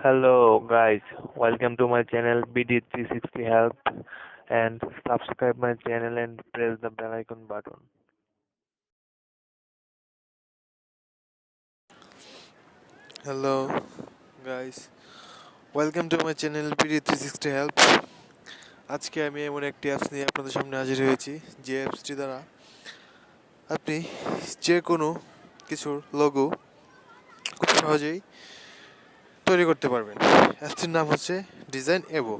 Hello guys, welcome to my channel BD360 Help and subscribe my channel and press the bell icon button. Hello guys, welcome to my channel PD360 help. আজকে আমি এমন একটি apps নিয়ে আপনাদের সামনে হাজির হয়েছি, যে অ্যাপসটি দ্বারা আপনি যে কোনো কিছুর লোগো খুব সহজেই তৈরি করতে পারবেন। অ্যাপসটির নাম হচ্ছে ডিজাইন এভো।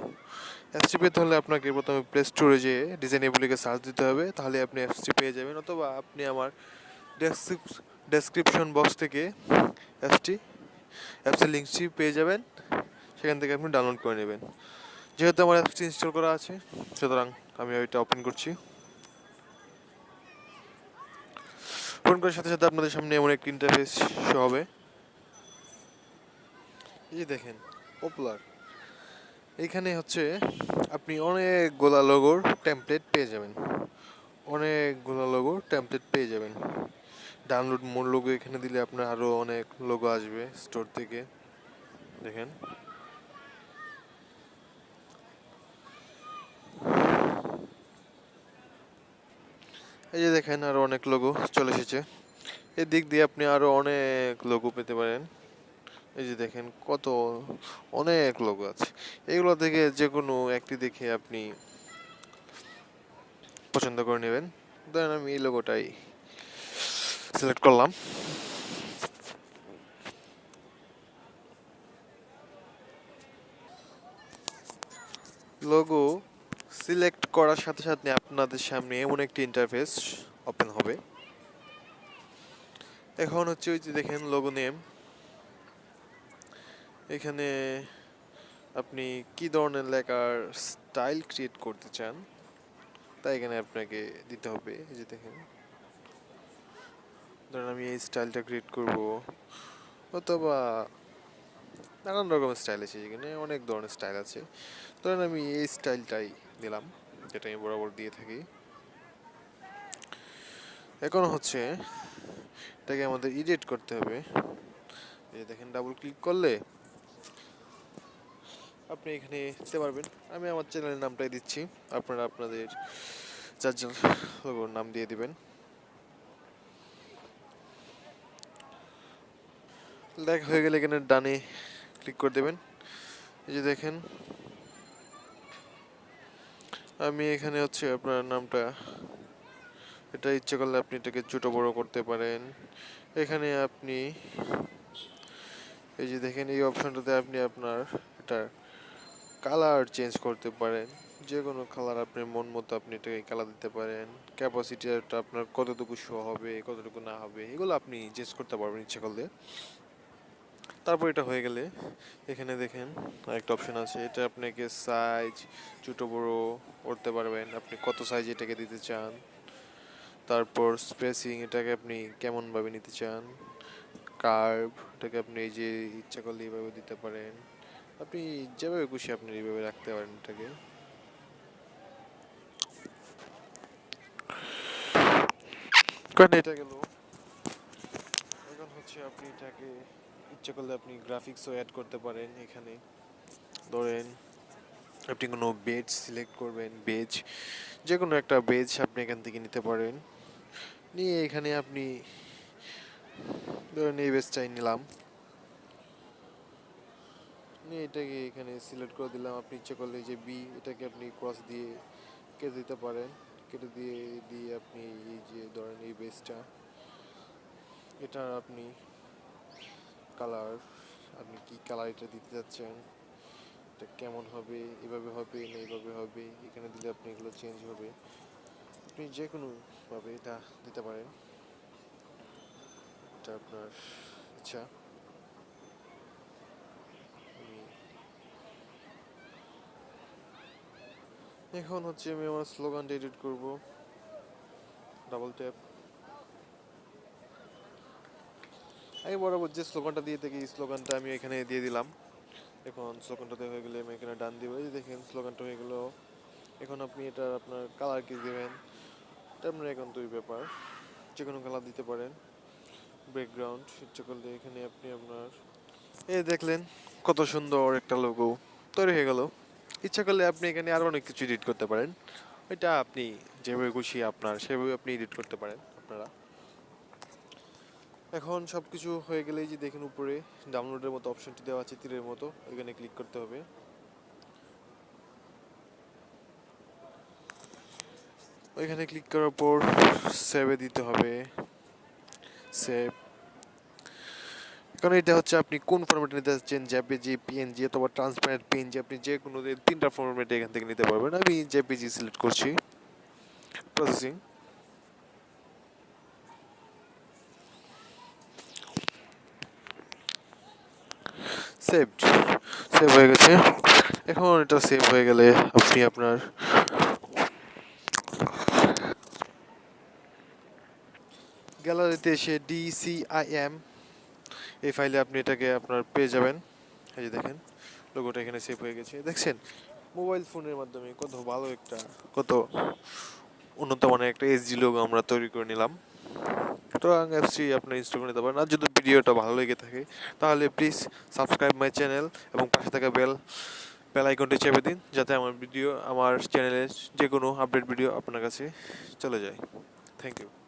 অ্যাপসটি পেতে হলে আপনাকে প্রথমে প্লে স্টোরে যেয়ে ডিজাইন এভো লিখে সার্চ দিতে হবে, তাহলে আপনি অ্যাপসটি পেয়ে যাবেন, অথবা আপনি আমার ডেসক্রিপশন বক্স থেকে অ্যাপসের লিঙ্কটি পেয়ে যাবেন, সেখান থেকে আপনি ডাউনলোড করে নেবেন। যেহেতু আমার অ্যাপসটি ইনস্টল করা আছে, সুতরাং আমি ওইটা ওপেন করছি। ওপেন করার সাথে সাথে আপনাদের সামনে এমন একটি ইন্টারফেস শো হবে। এই যে দেখেন পপুলার, এইখানে হচ্ছে আপনি অনেকগুলা লোগোর টেমপ্লেট পেয়ে যাবেন, ডাউনলোড মোর লোগো এখানে দিলে আপনার আরও অনেক লোগো আসবে স্টোর থেকে। দেখেন এই যে দেখেন আরও অনেক লোগো চলে এসেছে। এদিক দিয়ে আপনি আরও অনেক লোগো পেতে পারেন। এই যে দেখেন কত অনেক লোগো আছে, এগুলো থেকে যে কোনো একটি দেখে আপনি পছন্দ করে নেবেন। ধরেন আমি এই লোগোটাই সিলেক্ট করলাম। লোগো সিলেক্ট করার সাথে সাথে আপনাদের সামনে এমন একটি ইন্টারফেস ওপেন হবে। এখন হচ্ছে ওই যে দেখেন লোগো নেম, এখানে আপনি কি ধরনের লেখার স্টাইল ক্রিয়েট করতে চান তাই এখানে আপনাকে দিতে হবে। এই যে দেখেন, ধরেন আমি এই স্টাইলটা ক্রিয়েট করব, অথবা নানান রকমের স্টাইল আছে, এখানে অনেক ধরনের স্টাইল আছে। ধরেন আমি এই স্টাইলটাই দিলাম, যেটা আমি বরাবর দিয়ে থাকি। এখন হচ্ছে এটাকে আমাদের এডিট করতে হবে। এই দেখেন ডাবল ক্লিক করলে আপনি এখানে দিতে পারবেন। আমি আমার চ্যানেলের নামটাই দিচ্ছি, আপনারা আপনাদের যার যার লোগোর নাম দিয়ে দিবেন। লেখা হয়ে গেলে এখানে ডানে ক্লিক করে দেবেন। এই যে দেখেন আমি এখানে হচ্ছে আপনার নামটা, এটা ইচ্ছে করলে আপনি এটাকে ছোট বড় করতে পারেন। এখানে আপনি এই যে দেখেন এই অপশনটাতে আপনি আপনার এটা কালার চেঞ্জ করতে পারেন, যে কোনো কালার আপনি মন মতো আপনি এটাকে কালার দিতে পারেন। ক্যাপাসিটিটা আপনার কতটুকু শো হবে কতটুকু না হবে এগুলো আপনি চেঞ্জ করতে পারবেন ইচ্ছে করলে। তারপর এটা হয়ে গেলে এখানে দেখেন আরেকটা অপশন আছে, এটা আপনাকে সাইজ ছোট বড় করতে পারবেন, আপনি কত সাইজ এটাকে দিতে চান। তারপর স্পেসিং, এটাকে আপনি কেমনভাবে নিতে চান। কার্ভ, এটাকে আপনি এই যে ইচ্ছা করলে এইভাবে দিতে পারেন, আপনি যেভাবে খুশি আপনি এইভাবে রাখতে পারেন এটাকে। কারণ এটা গেল, এখন হচ্ছে আপনি এটাকে ইচ্ছা করলে আপনি গ্রাফিক্সও অ্যাড করতে পারেন। এখানে ধরেন আপনি কোনো বেজ সিলেক্ট করবেন, বেজ যে কোনো একটা বেজ আপনি এখান থেকে নিতে পারেন। নিয়ে এখানে আপনি ধরেন এই বেজটাই নিলাম, নিয়ে এটাকে এখানে সিলেক্ট করে দিলাম। আপনি ইচ্ছে করলে যে বি, এটাকে আপনি ক্রস দিয়ে কেটে দিতে পারেন, কেটে দিয়ে দিয়ে আপনি এই যে ধরেন এই বেজটা, এটা আপনি কালার, আপনি কি কালার এটা দিতে যাচ্ছেন, এটা কেমন হবে, এভাবে হবে না এইভাবে হবে, এখানে দিলে আপনি এগুলো চেঞ্জ হবে। আপনি যে কোনোভাবে এটা দিতে পারেন, এটা আপনার ইচ্ছা। এখন হচ্ছে আমি আমার স্লোগানটা এডিট করব, ডাবল ট্যাপ। আমি বরাবর যে স্লোগানটা দিয়ে থাকি এই স্লোগানটা আমি এখানে দিয়ে দিলাম। এখন স্লোগানটাতে হয়ে গেলে আমি এখানে ডান দিব। এই দেখেন স্লোগানটা হয়ে গেল। এখন আপনি এটা আপনার কালার কি দেবেন এটা আপনার এখন দুই ব্যাপার, যে কোনো কালার দিতে পারেন। ব্যাকগ্রাউন্ড ইচ্ছে করলে এখানে আপনি আপনার এই দেখলেন কত সুন্দর একটা লোগো তৈরি হয়ে গেল। ইচ্ছা করলে আপনি এখানে আরো অনেক কিছু এডিট করতে পারেন, এটা আপনি যেভাবে খুশি আপনার সেভাবে আপনি এডিট করতে পারেন আপনারা। এখন সবকিছু হয়ে গেলেই যে দেখেন উপরে ডাউনলোডের মতো অপশনটি দেওয়া আছে তীরের মতো, এখানে ক্লিক করতে হবে। ওইখানে ক্লিক করার পর সেভে দিতে হবে, সেভ। কারণ এটা হচ্ছে আপনি কোন ফরম্যাটে নিতে চাচ্ছেন, জেপিজি, পিএনজি অথবা ট্রান্সপারেন্ট পিএনজি, আপনি যে কোনো 3টা ফরম্যাটে এখান থেকে নিতে পারবেন। আমি জেপিজি সিলেক্ট করছি। প্রসেসিং। সেভড। সেভ হয়ে গেছে। এখন এটা সেভ হয়ে গেলে আপনি আপনার গ্যালারিতে এসে DCIM এই ফাইলে আপনি এটাকে আপনার পেয়ে যাবেন। এই যে দেখেন লোগোটা এখানে সেভ হয়ে গেছে, দেখছেন? মোবাইল ফোনের মাধ্যমে কত ভালো একটা, কত উন্নত মানের একটা এইচডি লোগো আমরা তৈরি করে নিলাম। সুতরাং অ্যাপসটি আপনি ইনস্টল করে নিতে পারেন। আর যদি ভিডিওটা ভালো লেগে থাকে তাহলে প্লিজ সাবস্ক্রাইব মাই চ্যানেল এবং পাশে থাকা বেল আইকনটি চেপে দিন, যাতে আমার চ্যানেলের যে কোনো আপডেট ভিডিও আপনার কাছে চলে যায়। Thank you.